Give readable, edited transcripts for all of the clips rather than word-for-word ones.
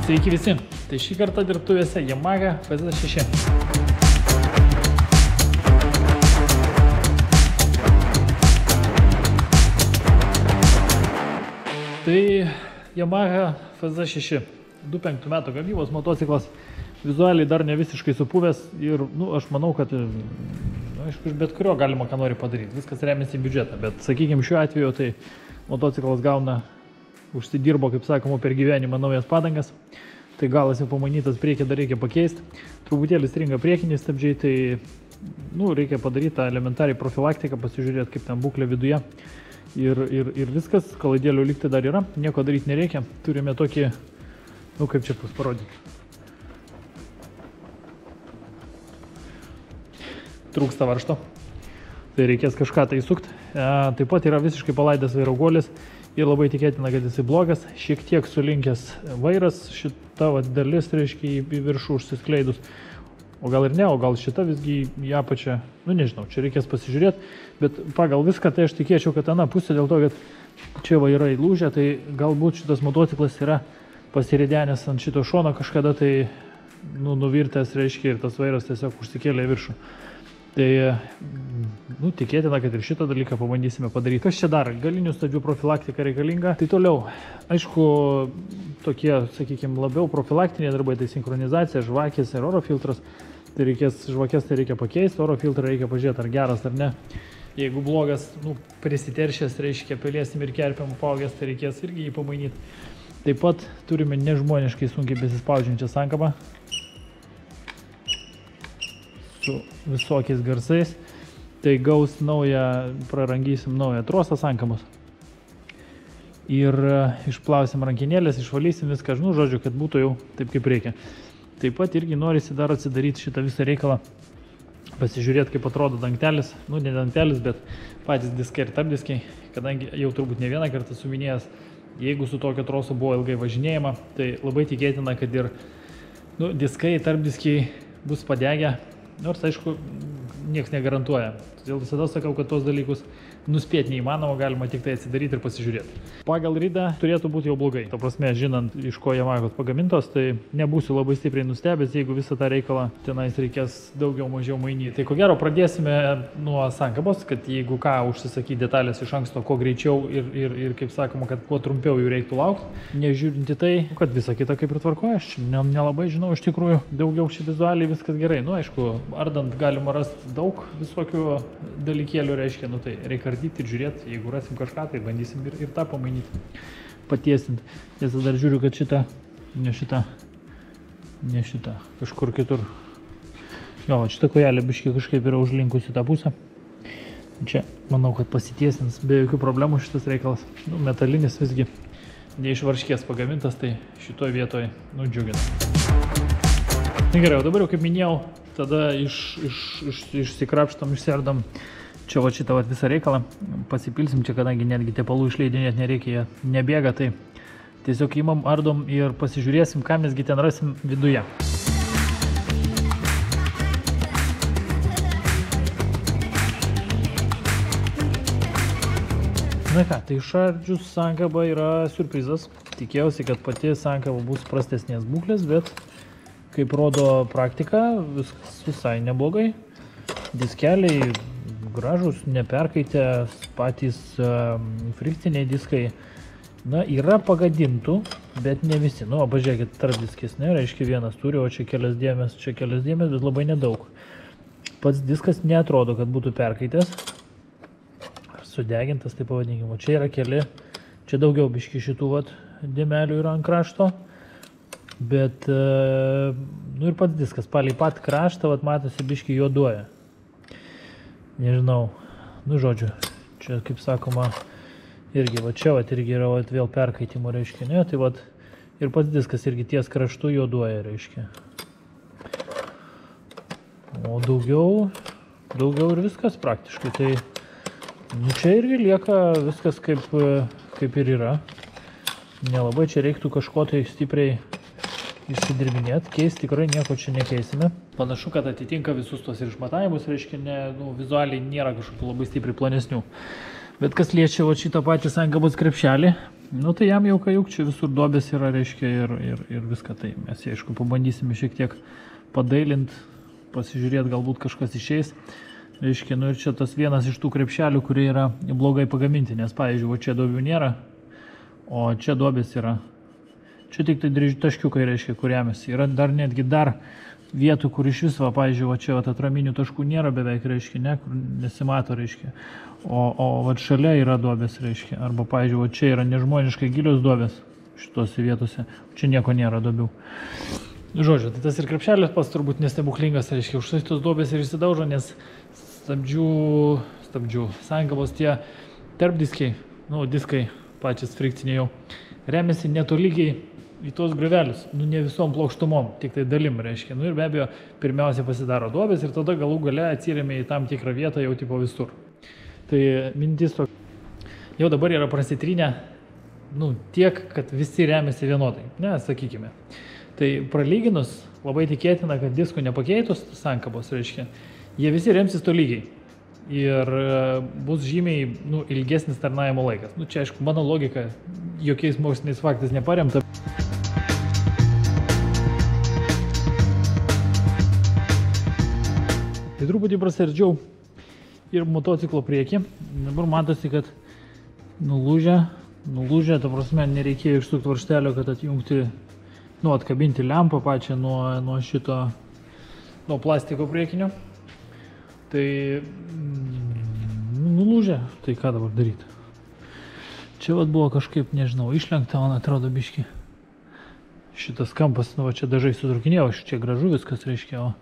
Sveiki visi, tai šį kartą dirbtuvėse Yamaha FZ6. Tai Yamaha FZ6, 25 metų gamybos motociklas, vizualiai dar ne visiškai supuvęs ir aš manau, kad aišku, iš bet kurio galima ką nori padaryti, viskas remiasi į biudžetą, bet sakykime šiuo atveju tai motociklas gauna, užsidirbo, kaip sakoma, per gyvenimą naujas padangas, tai galas jau pamanytas, priekį dar reikia pakeisti, truputėlį stringa priekiniai stabdžiai, tai reikia padaryti tą elementariai profilaktiką, pasižiūrėti, kaip ten būklė viduje ir viskas, kalaidėlių likti dar yra, nieko daryti nereikia, turime tokį, kaip čia parodyti. Trūksta varžto, tai reikės kažką tai įsukti, taip pat yra visiškai palaidęs vairo guolis. Ir labai tikėtina, kad jisai blogas, šiek tiek sulinkęs vairas, šita dalis, reiškia, į viršų užsiskleidus, o gal ir ne, o gal šita visgi į apačią, nežinau, čia reikės pasižiūrėti, bet pagal viską tai aš tikėčiau, kad ana pusė dėl to, kad čia va yra įlūžę, tai galbūt šitas motociklas yra pasiridenęs ant šito šono kažkada tai nuvirtęs, reiškia, ir tas vairas tiesiog užsikėlė į viršų. Tai, tikėtina, kad ir šitą dalyką pabandysime padaryti. Kas čia dar? Galinių stabdžių profilaktika reikalinga. Tai toliau, aišku, tokie, sakykime, labiau profilaktiniai darbai, tai sinchronizacija, žvakės ir oro filtras. Tai reikės, žvakės tai reikia pakeisti, oro filtrą reikia pažiūrėti, ar geras ar ne. Jeigu blogas, prisiteršęs, reiškia, pelėsim ir kerpiam paugęs, tai reikės irgi jį pamainyti. Taip pat turime nežmoniškai sunkiai besispaudžiančią sankabą su visokiais garsais, tai gaus prarangysim naują trosą sankamos ir išplausim rankinėlės, išvalysim viską, žodžiu, kad būtų jau taip kaip reikia. Taip pat irgi norisi dar atsidaryti šitą visą reikalą, pasižiūrėti, kaip atrodo dangtelis, ne dangtelis, bet patys diskai ir tarpdiskai, kadangi jau turbūt ne vieną kartą suminėjęs, jeigu su tokio troso buvo ilgai važinėjama, tai labai tikėtina, kad ir diskai, tarpdiskiai bus padegę. Nors, aišku, nieks negarantuoja. Todėl visada sakau, kad tos dalykus nuspėti neįmanoma, galima tik tai atsidaryti ir pasižiūrėti. Pagal ridą turėtų būti jau blogai. To prasme, žinant, iš ko Yamahos pagamintos, tai nebūsiu labai stipriai nustebęs, jeigu visą tą reikalą tenais reikės daugiau mažiau mainyti. Tai ko gero pradėsime nuo sankabos, kad jeigu ką užsisakyti detalės iš anksto, kuo greičiau ir kaip sakoma, kad kuo trumpiau jų reiktų laukti. Nežiūrinti tai, kad visa kita kaip ir tvarkoja, aš nelabai žinau, iš tikrųjų daugiau šį vizualiai viskas gerai. Aišku, ardant galima rasti daug visokių dalykėlių, reiškia, tai reikia ardyti ir žiūrėti, jeigu rasim kažką, tai bandysim ir tą pamainyti, patiesinti. Tiesa, dar žiūriu, kad ne šita, kažkur kitur. Jo, šita kojelė biškiai kažkaip yra užlinkusi tą pusę. Čia, manau, kad pasitiesins be jokių problemų šitas reikalas. Metalinis visgi ne iš varškės pagamintas, tai šitoj vietoj džiugina. Gerai, o dabar jau kaip minėjau, tada išsikrapštam, išsiardam čia šitą visą reikalą, pasipilsim čia, kadangi netgi tepalų išleidinėti nereikia, jie nebėga, tai tiesiog įmam, ardom ir pasižiūrėsim, ką mesgi ten rasim viduje. Na ką, tai išardžius sankabą yra siurprizas. Tikėjausi, kad pati sankaba bus prastesnės būklės, bet kaip rodo praktika, viskas visai neblogai. Diskeliai gražus, neperkaitę, patys frikciniai diskai. Yra pagadintų, bet ne visi. Pažiūrėkit, tarpdiskis, reiškia vienas turi, o čia kelias dėmės, bet labai nedaug. Pats diskas neatrodo, kad būtų perkaitęs. Ar sudegintas, tai pavadinkime. Čia yra keli, čia daugiau biški šitų dėmelių yra ant krašto. Bet, ir pats diskas, palei pat kraštą, matosi biški juoduoja. Nežinau, žodžiu, čia, kaip sakoma, irgi, čia, irgi yra vėl perkaitimo, reiškia, ne, tai, ir pats diskas irgi ties kraštu juoduoja, reiškia. O daugiau ir viskas praktiškai, tai, čia irgi lieka viskas kaip ir yra. Nelabai čia reiktų kažko tai stipriai išsidirbinėti, keisti tikrai nieko čia nekeisime. Panašu, kad atitinka visus tos ir išmatavimus, reiškia, vizualiai nėra kažkokių labai stipriai plonesnių. Bet kas liečia šitą patį sankabos krepšelį, Nu tai jam jau juk čia visur duobės yra, reiškia, ir viską. Tai mes, aišku, pabandysime šiek tiek padailinti, pasižiūrėti, galbūt kažkas išeis. Reiškia, nu ir čia tas vienas iš tų krepšelių, kurie yra blogai pagaminti, nes, pavyzdžiui, va čia duobių nėra, o čia duobės yra. Čia tik tai taškiukai, reiškia, kur remiasi. Yra dar netgi vietų, kur iš viso, pavyzdžiui, va čia atraminių taškų nėra beveik, reiškia, ne, kur nesimato, reiškia. O va šalia yra duobės, reiškia. Arba, pavyzdžiui, va čia yra nežmoniškai gilios duobės šitose vietose. Čia nieko nėra duobių. Žodžiu, tai tas ir krepšelis pats turbūt nestebuklingas, reiškia, už tos duobės ir išsidaužo, nes stabdžių sankabos tie tarpdiskiai, nu, diskai pačias frikciniai jau, remiasi netolygiai į tos gruvelius, nu, ne visom plokštumom, tik tai dalim, reiškia. Nu ir be abejo, pirmiausia pasidaro duobės ir tada galų gale atsiremia į tam tikrą vietą jau tipo visur. Tai mintis to, jau dabar yra prasitrynę, nu, tiek, kad visi remiasi vienodai, ne, sakykime. Tai pralyginus, labai tikėtina, kad diskų nepakeitus sankabos, reiškia, jie visi remsis tolygiai ir bus žymiai, nu, ilgesnis tarnavimo laikas. Nu, čia, aišku, mano logika jokiais moksliniais faktais neparemta. Tai truputį prasardžiau ir motociklo priekį. Dabar matosi, kad nulūžę, ta prasme, nereikėjo išsukti varžtelio, kad atjungti, nu, atkabinti lempą pačią nuo šito, nuo plastiko priekinio. Tai nulūžę, tai ką dabar daryti? Čia vat buvo kažkaip, nežinau, išlenkta, man atrodo biški. Šitas kampas, nu, va čia dažai sutrukinėjau, čia gražu viskas, reiškia, o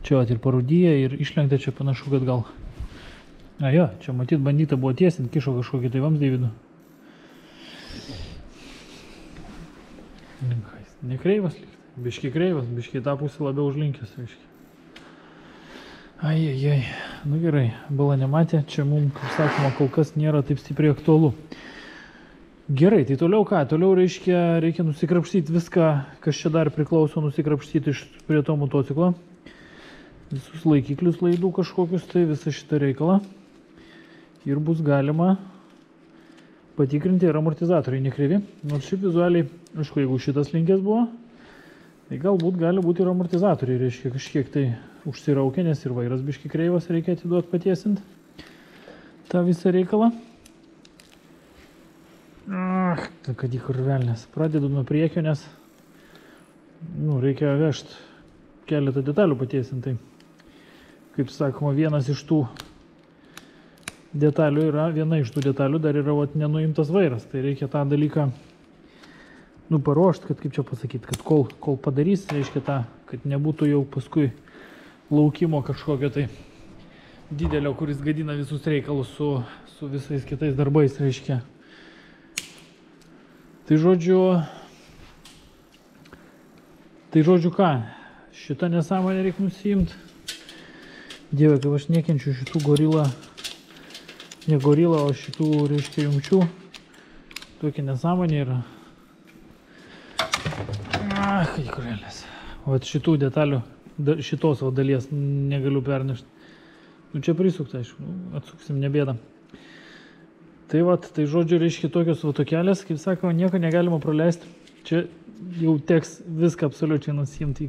čia vat ir parūdyja, ir išlenkta, čia panašu, kad gal... A jo, čia matyt bandyta buvo tiesinti, kišo kažkokį tai vamzdį vidų. Nekreivas, biški kreivas, biški tą pusę labiau užlinkęs, reiškia. Ai, nu gerai, bala nematė, čia mums, kaip sakoma, kol kas nėra taip stipriai aktualu. Gerai, tai toliau ką? Toliau reikia nusikrapštyti viską, kas čia dar priklauso, nusikrapštyti prie to motociklo. Visus laikiklius laidų kažkokius, tai visą šitą reikalą. Ir bus galima patikrinti, ir amortizatoriai nekreivi. Nors šiaip vizualiai, aišku, jeigu šitas linkęs buvo, tai galbūt gali būti ir amortizatoriai, reiškia kažkiek tai užsiraukia, nes ir vairas biški kreivas, reikia atiduoti patiesinti tą visą reikalą. Kad į kurvelnės. Pradedu nuo priekio, nes nu, reikia vežti keletą detalių patiesinti. Kaip sakoma, vienas iš tų detalių yra, viena iš tų detalių dar yra vat, nenuimtas vairas. Tai reikia tą dalyką nu, paruošti, kad kaip čia pasakyti, kad kol padarys, reiškia tą, kad nebūtų jau paskui laukimo kažkokio tai didelio, kuris gadina visus reikalus su visais kitais darbais, reiškia. Tai žodžiu ką, šitą nesąmonę reikia nusiimti. Dieve, kaip aš nekenčiu šitų ne gorila, o šitų, reiškia, jungčių. Tokia nesąmonė yra. Kai kurėlės. Vat šitų detalių, šitos dalies negaliu pernešti. Nu čia prisukta, aišku, atsuksim, nebėda. Tai vat, tai žodžiu, reiškia tokios tokelės, kaip sakoma, nieko negalima praleisti. Čia jau teks viską absoliučiai nusiimti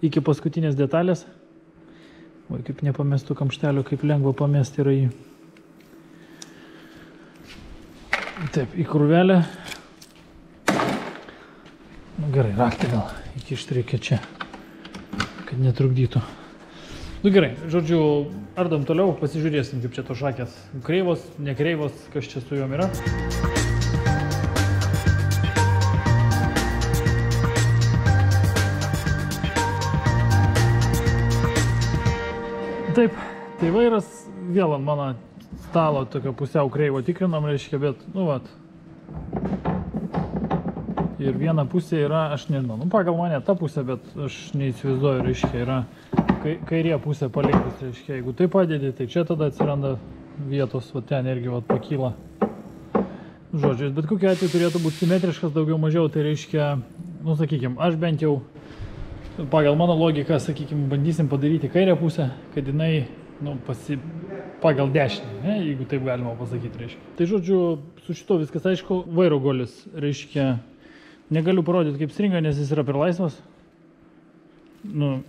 iki paskutinės detalės. Oi, kaip nepamestų kamštelio, kaip lengva pamesti yra jį. Taip, į krūvelę. Nu gerai, raktą gal įkišti reikia čia, kad netrukdytų. Nu gerai, žodžiu, ardam toliau, pasižiūrėsim, kaip čia to šakės kreivos, nekreivos, kas čia su juom yra. Taip, tai vairas vėl ant mano stalo tokio pusiau kreivo tikrinam, reiškia, bet, nu vat. Ir viena pusė yra, aš nežinau, nu pagal mane ta pusė, bet aš neįsivaizduoju, reiškia, yra kairė pusė palinkus, reiškia, jeigu tai padedi, tai čia tada atsiranda vietos, va ten irgi va pakyla. Žodžiu, bet kokiu atveju turėtų būti simetriškas daugiau mažiau, tai reiškia, nu sakykim, aš bent jau pagal mano logiką, sakykim, bandysim padaryti kairę pusę, kad jinai, nu, pagal dešinį, ne, jeigu taip galima pasakyti, reiškia. Tai žodžiu, su šito viskas aišku, vairo golis, reiškia, negaliu parodyti kaip stringa, nes jis yra per laisvas. Nu,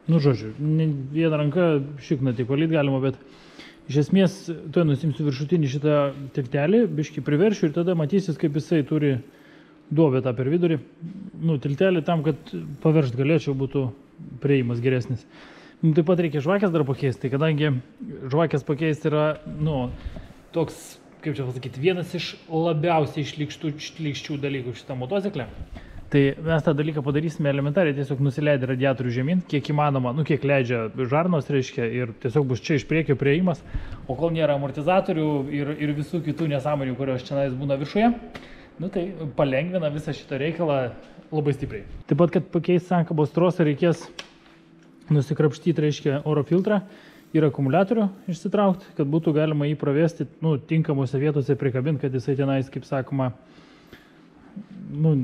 žodžiu, vieną ranką šikną tik valyti galima, bet iš esmės, tuoj nusimsiu viršutinį šitą tiltelį, biškį priveršiu ir tada matysis, kaip jisai turi duobę tą per vidurį. Nu, tiltelį tam, kad paveršt galėčiau, būtų prieimas geresnis. Nu, taip pat reikia žvakės dar pakeisti, kadangi žvakės pakeisti yra, nu, toks, kaip čia pasakyti, vienas iš labiausiai šlykščių dalykų šitą motociklę. Tai mes tą dalyką padarysime elementariai, tiesiog nusileidę radiatorių žemyn, kiek įmanoma, nu kiek leidžia žarnos, reiškia, ir tiesiog bus čia iš priekio prieimas, o kol nėra amortizatorių ir visų kitų nesąmonių, kurios čia būna viršuje, nu tai palengvina visą šitą reikalą labai stipriai. Taip pat, kad pakeisti sankabos trosą, reikės nusikrapštyti, reiškia, oro filtrą ir akumuliatorių išsitraukti, kad būtų galima jį pravesti, nu, tinkamuose vietose prikabinti, kad jisai tenais, kaip sakoma, nu,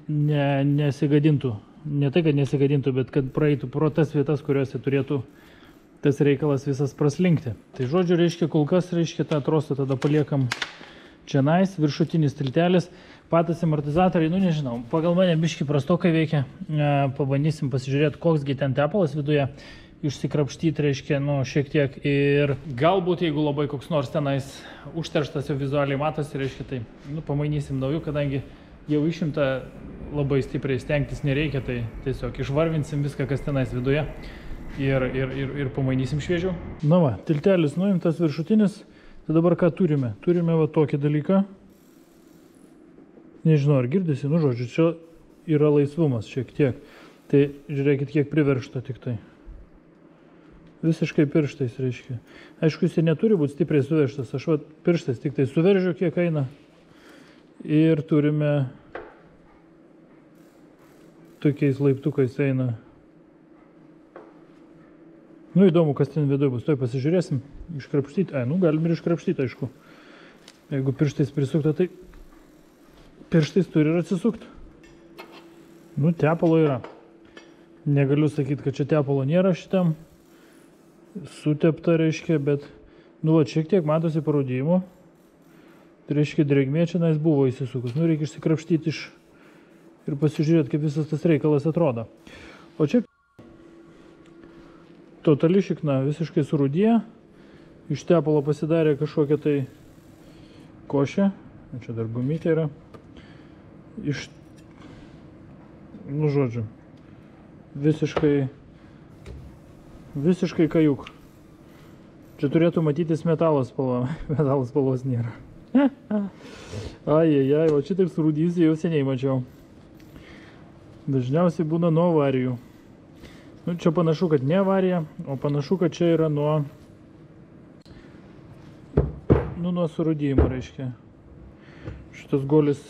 nesigadintų. Ne tai, kad nesigadintų, bet kad praeitų pro tas vietas, kuriuose turėtų tas reikalas visas praslinkti. Tai žodžiu, reiškia, kol kas, reiškia, tą trosą tada paliekam čia nais, viršutinis tiltelis, patys amortizatoriai, nu nežinau, pagal mane biški prastokai veikia, pabandysim pasižiūrėti, koksgi ten tepalas viduje, išsikrapštyti, reiškia, nu, šiek tiek ir galbūt, jeigu labai koks nors tenais užterštas jau vizualiai matosi, reiškia, tai, nu, pamainysim naujų, kadangi jau išimta labai stipriai stengtis nereikia, tai tiesiog išvarvinsim viską, kas tenais viduje ir pamainysim šviežiau. Na va, tiltelis nuimtas viršutinis, tai dabar ką turime? Turime va tokį dalyką. Nežinau, ar girdisi, nu žodžiu, čia yra laisvumas šiek tiek. Tai žiūrėkit, kiek priveršta tik tai. Visiškai pirštais, reiškia. Aišku, jis neturi būti stipriai suveržtas, aš va pirštais tik tai suveržiu, kiek eina. Ir turime tokiais laiptukais eina. Nu, įdomu, kas ten viduje bus. Tuoj pasižiūrėsim. Iškrapštyti. Nu, galim ir iškrapštyti, aišku. Jeigu pirštais prisukta, tai pirštais turi ir atsisukti. Nu, tepalo yra. Negaliu sakyti, kad čia tepalo nėra šitam. Sutepta, reiškia, bet, nu, va, šiek tiek matosi parūdėjimo. Tai reiškia, drėgmė čia nais buvo įsisukus. Nu, reikia išsikrapštyti ir pasižiūrėti, kaip visas tas reikalas atrodo. O čia totali šikna visiškai surūdėjo. Iš tepalo pasidarė kažkokia tai košė. Čia dar gumytė yra. Nu, žodžiu, visiškai kajuk. Čia turėtų matytis metalas spalva. Metalas spalvos nėra. Ai, o šitaip surūdysiu jau seniai mačiau. Dažniausiai būna nuo avarijų. Nu, čia panašu, kad ne avarija, o panašu, kad čia yra nuo surūdyjimo, reiškia. Šitas golis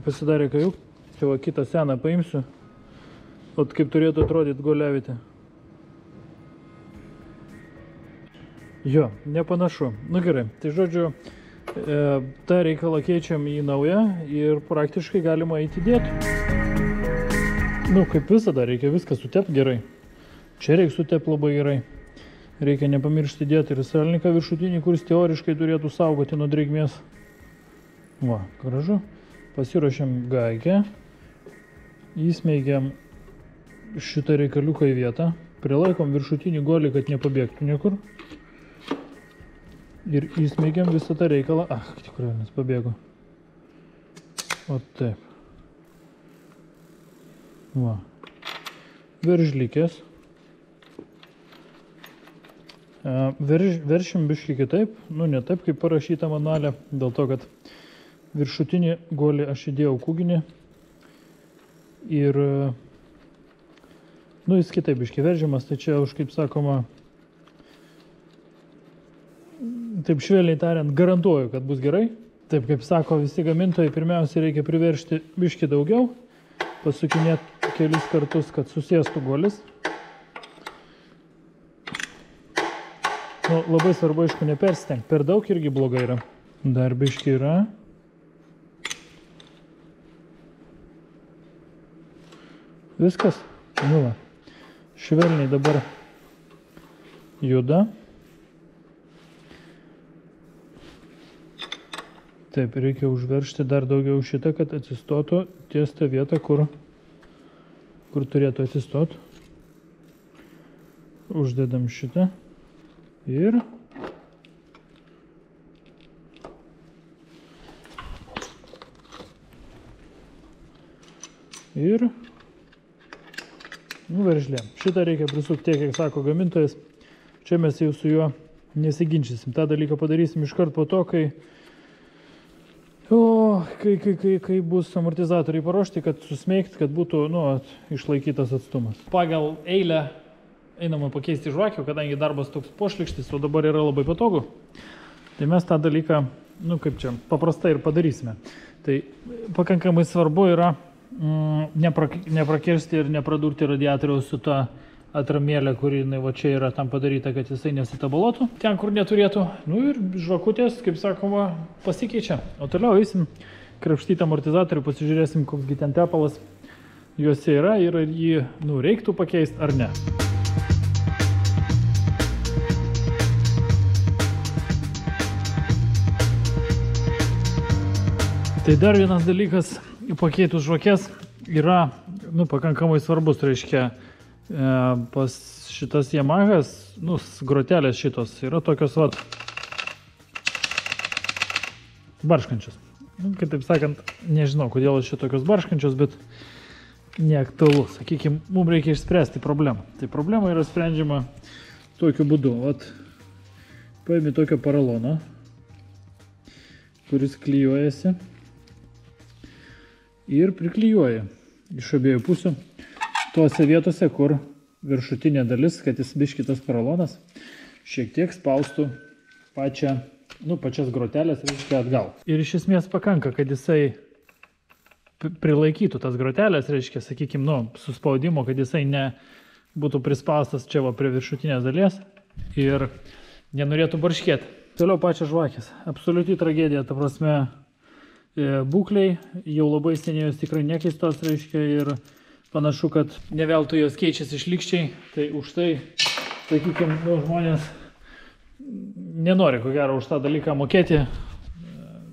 pasidarė kajuk. Čia va kitą seną paimsiu. O kaip turėtų atrodyti goliavitė. Jo, nepanašu. Nu gerai, tai žodžiu, tą reikalą keičiam į naują ir praktiškai galima eiti dėti. Nu, kaip visada, reikia viską sutepti gerai. Čia reikia sutepti labai gerai. Reikia nepamiršti dėti ir salniką viršutinį, kuris teoriškai turėtų saugoti nuo drėgmės. Va, gražu. Pasiruošiam gaikę. Įsmeigiam šitą reikaliuką į vietą. Prilaikom viršutinį golį, kad nepabėgtų niekur. Ir įsmeigiam visą tą reikalą. Tikrai nes pabėgo. O taip. Va. Veržlikės. Veršim biškį kitaip. Nu, ne taip, kaip parašyta manuale. Dėl to, kad viršutinį golį aš įdėjau kūginį. Ir nu, jis kitaip biškį veržiamas. Tai čia už, kaip sakoma, taip švelniai tariant, garantuoju, kad bus gerai. Taip, kaip sako visi gamintojai, pirmiausia reikia priveršti biškį daugiau, pasukinėti kelis kartus, kad susėstų golis. Nu, labai svarbu, aišku, nepersistengti. Per daug irgi blogai yra. Dar biškį yra. Viskas. Nu va. Švelniai dabar juda. Taip, reikia užveržti dar daugiau šitą, kad atsistotų ties tą vietą, kur turėtų atsistoti. Uždedam šitą ir veržlė. Šitą reikia prisukti tiek, kiek sako gamintojas. Čia mes jau su juo nesiginčysim. Ta dalyką padarysim iškart po to, kai bus amortizatoriai paruošti, kad susmeigt, kad būtų išlaikytas atstumas. Pagal eilę einama pakeisti žvakių, kadangi darbas toks pošlikštis, o dabar yra labai patogu. Tai mes tą dalyką, paprastai ir padarysime. Tai pakankamai svarbu yra neprakirsti ir nepradurti radiatoriaus su ta atramėlė, kuri čia yra tam padaryta, kad jisai nesitabaluotų. Ten, kur neturėtų. Ir žvakutės, kaip sakoma, pasikeičia. O toliau eisim krapštyti amortizatorių, pasižiūrėsim, koksgi ten tepalas juose yra ir ar jį reiktų pakeisti ar ne. Tai dar vienas dalykas, pakeitus žvakės, yra pakankamai svarbus, reiškia, pas šitas Yamahas, grotelės šitos, yra tokios barškančios. Kitaip sakant, nežinau, kodėl šitokios barškančios, bet neaktualu. Sakykime, mums reikia išspręsti problemą. Tai problema yra sprendžiama tokiu būdu. Paimi tokio paralono, kuris klijuojasi. Ir priklijuoja iš abiejų pusių tuose vietose, kur viršutinė dalis, kad jis biškitas paralonas šiek tiek spaustų pačias grotelės, reiškia, atgal. Ir iš esmės pakanka, kad jisai prilaikytų tas grotelės, reiškia, sakykime, su spaudimo, kad jisai nebūtų prispaustas čia prie viršutinės dalies ir nenorėtų barškėti. Toliau pačios žvakės. Absoliuti tragedija, ta prasme, būkliai jau labai seniai jos tikrai nekeistos, reiškia, ir panašu, kad ne veltui jos keičiasi šlykščiai, tai už tai, sakykime, žmonės nenori, ko gero, už tą dalyką mokėti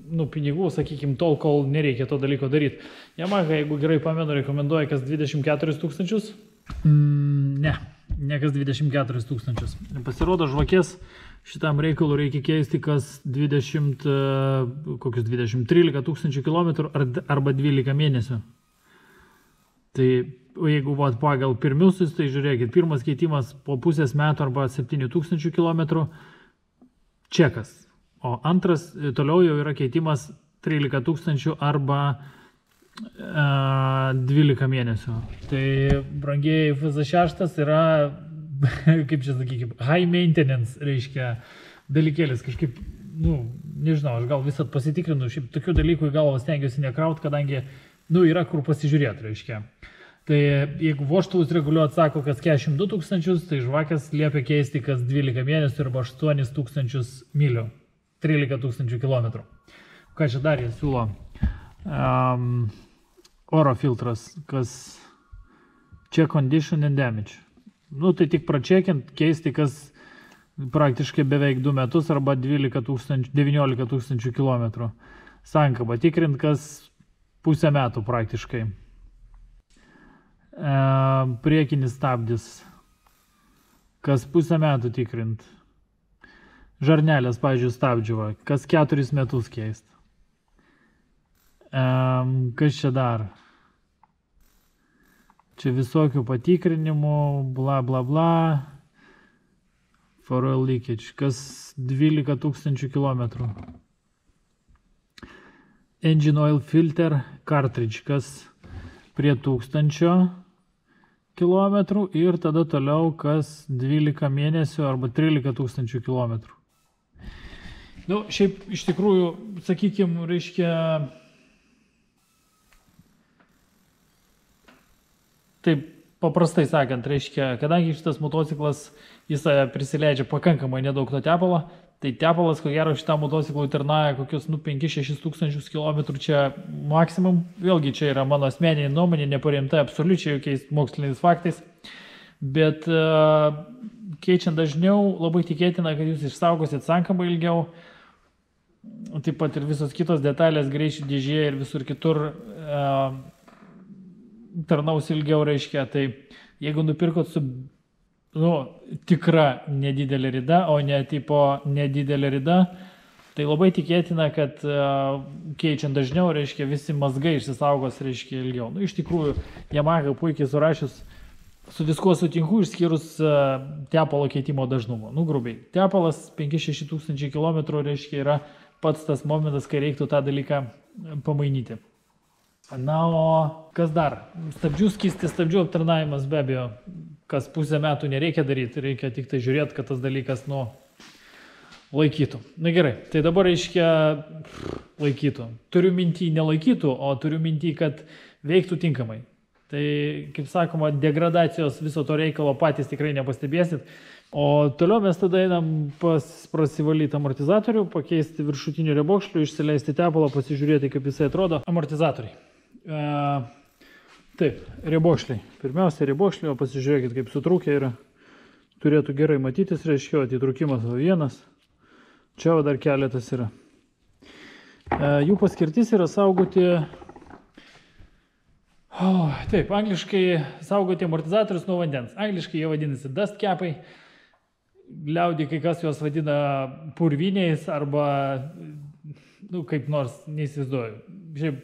pinigų, sakykime, tol, kol nereikia to dalyko daryti. Yamaha, jeigu gerai pamenu, rekomenduoja kas 24 000. Ne kas 24 000. Pasirodo, žvakės šitam reikalų reikia keisti kas 13 000 kilometrų arba 12 mėnesių. Tai jeigu pagal pirmiausius, tai žiūrėkit, pirmas keitimas po pusės metų arba 7000 kilometrų čekas, o antras toliau jau yra keitimas 13 000 arba 12 mėnesių. Tai brangiai FZ6 yra, kaip čia sakykime, high maintenance, reiškia, dalykėlis kažkaip, nežinau, aš gal visat pasitikrinu, šiaip tokių dalykų į galvą stengiuosi nekraut, kadangi, yra kur pasižiūrėti, reiškia. Tai jeigu vožtuvus reguliuot sako, kas 42 000, tai žvakės liepia keisti kas 12 mėnesių arba 8000 mylių, 13 000 kilometrų. Ką čia dar jie siūlo? Oro filtras, kas check condition and damage. Tai tik pračekint, keisti kas praktiškai beveik 2 metus arba 19 000 kilometrų. Sankaba tikrint, kas pusę metų praktiškai. Priekinis stabdis, kas pusę metų tikrint. Žarnelės, pavyzdžiui, stabdžiuva, kas 4 metus keist. Kas čia dar? Čia visokių patikrinimų, bla bla bla. For oil leakage, kas 12 000 kilometrų. Engine oil filter cartridge, kas prie 1000 kilometrų ir tada toliau kas 12 mėnesių arba 13 000 kilometrų. Šiaip iš tikrųjų, sakykime, reiškia, taip paprastai sakant, reiškia, kadangi šitas motociklas jis prisileidžia pakankamai nedaug to tepalo, tai tepalas, ko gero, šitam motociklui tarnauja kokius 5-6 tūkstančius kilometrų čia maksimum. Vėlgi čia yra mano asmeninė nuomonė, neparemta absoliučiai jokiais moksliniais faktais. Bet keičiant dažniau, labai tikėtina, kad jūs išsaugosit sankamą ilgiau. Taip pat ir visos kitos detalės greičių dėžėje ir visur kitur tarnaus ilgiau, reiškia. Tai jeigu nupirkot su tikra nedidelė rida, o ne tipo nedidelė rida, tai labai tikėtina, kad keičiant dažniau, reiškia, visi mazgai išsisaugos, reiškia, ilgiau. Iš tikrųjų, Yamaha puikiai surašius, su viskuo sutinku, išskyrus tepalo keitimo dažnumo. Grubiai. Tepalas 5-6 tūkstančiai kilometrų, reiškia, yra pats tas momentas, kai reiktų tą dalyką pamainyti. Na, o kas dar? Stabdžių skystis, stabdžių aptarnavimas be abejo, kas pusę metų nereikia daryti, reikia tik tai žiūrėti, kad tas dalykas, laikytų. Na gerai, tai dabar reiškia laikytų. Turiu mintį nelaikytų, o turiu mintį, kad veiktų tinkamai. Tai, kaip sakoma, degradacijos viso to reikalo patys tikrai nepastebėsit. O toliau mes tada einam prasivalyti amortizatorių, pakeisti viršutinių riebokšlių, išsileisti tepalą, pasižiūrėti, kaip jisai atrodo. Amortizatoriai. Taip, riebokšliai. Pirmiausia, riebokšliai, o pasižiūrėkit, kaip sutrūkę yra. Turėtų gerai matytis, reiškia, įtrūkimas vienas. Čia dar keletas yra. Jų paskirtis yra saugoti... Taip, angliškai saugoti amortizatorius nuo vandens. Angliškai jie vadinasi dust capai. Liaudį kai kas juos vadina purviniais arba, kaip nors, neįsivaizduoju. Šiaip,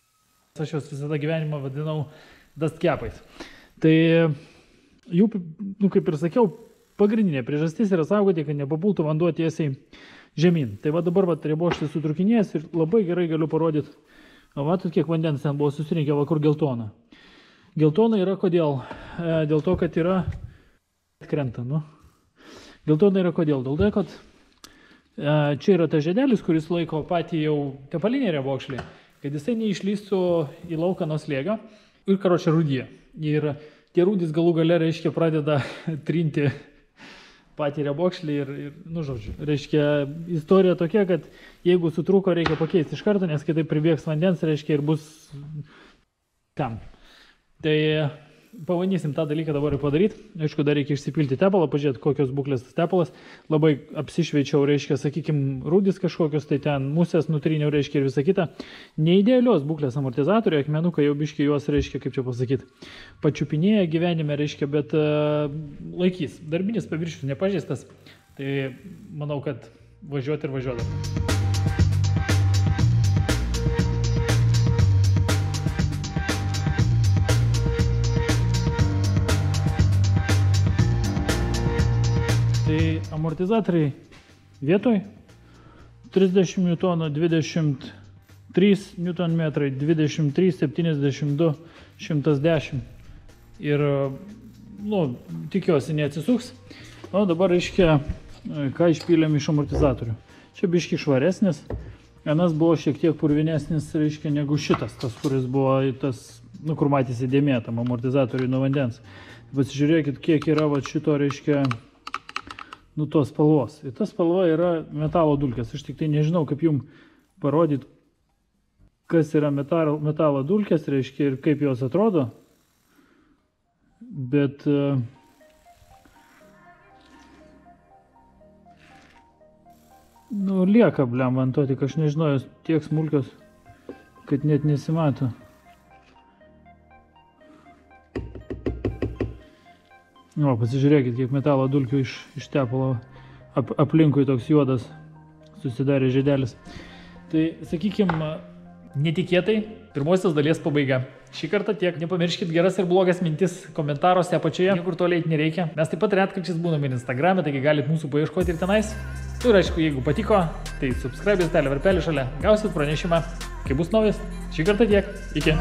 aš juos visada gyvenimą vadinau dust capais. Tai jų, kaip ir sakiau, pagrindinė priežastis yra saugoti, kad nepapultų vanduo tiesiai žemyn. Tai va dabar riebokšlis sutrūkinėjęs ir labai gerai galiu parodyti. Matot, kiek vandens ten buvo susirinkę, kur geltona. Geltona yra kodėl? Dėl to, kad yra atkrenta. Geltona yra kodėl? Dėl to, kad čia yra tas žiedelis, kuris laiko patį jau tepalinį riebokšlį, kad jisai neišlystų į lauką nuo slėgio ir karočią rūdyje. Ir tie rūdys galų gale, reiškia, pradeda trinti patį riebokšlį ir žodžiu. Reiškia, istorija tokia, kad jeigu sutrūko, reikia pakeisti iš karto, nes kitaip pribėgs vandens, reiškia, ir bus tam. Tai pabandysim tą dalyką dabar ir padaryti. Aišku, dar reikia išsipilti tepalą, pažiūrėti, kokios būklės tas tepalas. Labai apsišveičiau, reiškia, sakykime, rūdis kažkokios, tai ten musės nutriniau, reiškia, ir visa kita. Neidėlios būklės amortizatoriai, akmenukai jau biški juos, reiškia, kaip čia pasakyti, pačiupinėja gyvenime, reiškia, bet laikys. Darbinis paviršius nepažeistas, tai manau, kad važiuoti ir važiuodami. Tai amortizatoriai vietoj 30 N, 23 Nm, 23, 72, 110 ir, tikiuosi neatsisuks. O dabar, reiškia, ką išpylėm iš amortizatorių. Čia biški švaresnis, anas buvo šiek tiek purvinesnis, reiškia, negu šitas, tas, kuris buvo tas, kur matėsi dėmė tam amortizatoriui nuo vandens. Pasižiūrėkit, kiek yra šito, reiškia, tos spalvos. Ir ta spalva yra metalo dulkės. Aš tik tai nežinau, kaip jums parodyti, kas yra metalo dulkės, reiškia, ir kaip jos atrodo. Bet lieka, blem, ant to, tik aš nežinau, jos tiek smulkios, kad net nesimato. Pasižiūrėkit, kiek metalo dulkių iš tepalo aplinkui toks juodas susidarė žiedelis. Tai, sakykime, netikėtai pirmosios dalies pabaiga. Šį kartą tiek. Nepamirškit geras ir blogas mintis komentaruose apačioje, niekur toliai nereikia. Mes taip pat retkarčiais būname Instagrame, taigi galit mūsų paieškoti ir tenais. Ir aišku, jeigu patiko, tai subscribe, telė varpelį šalia, gausit pranešimą, kai bus naujas. Šį kartą tiek. Iki.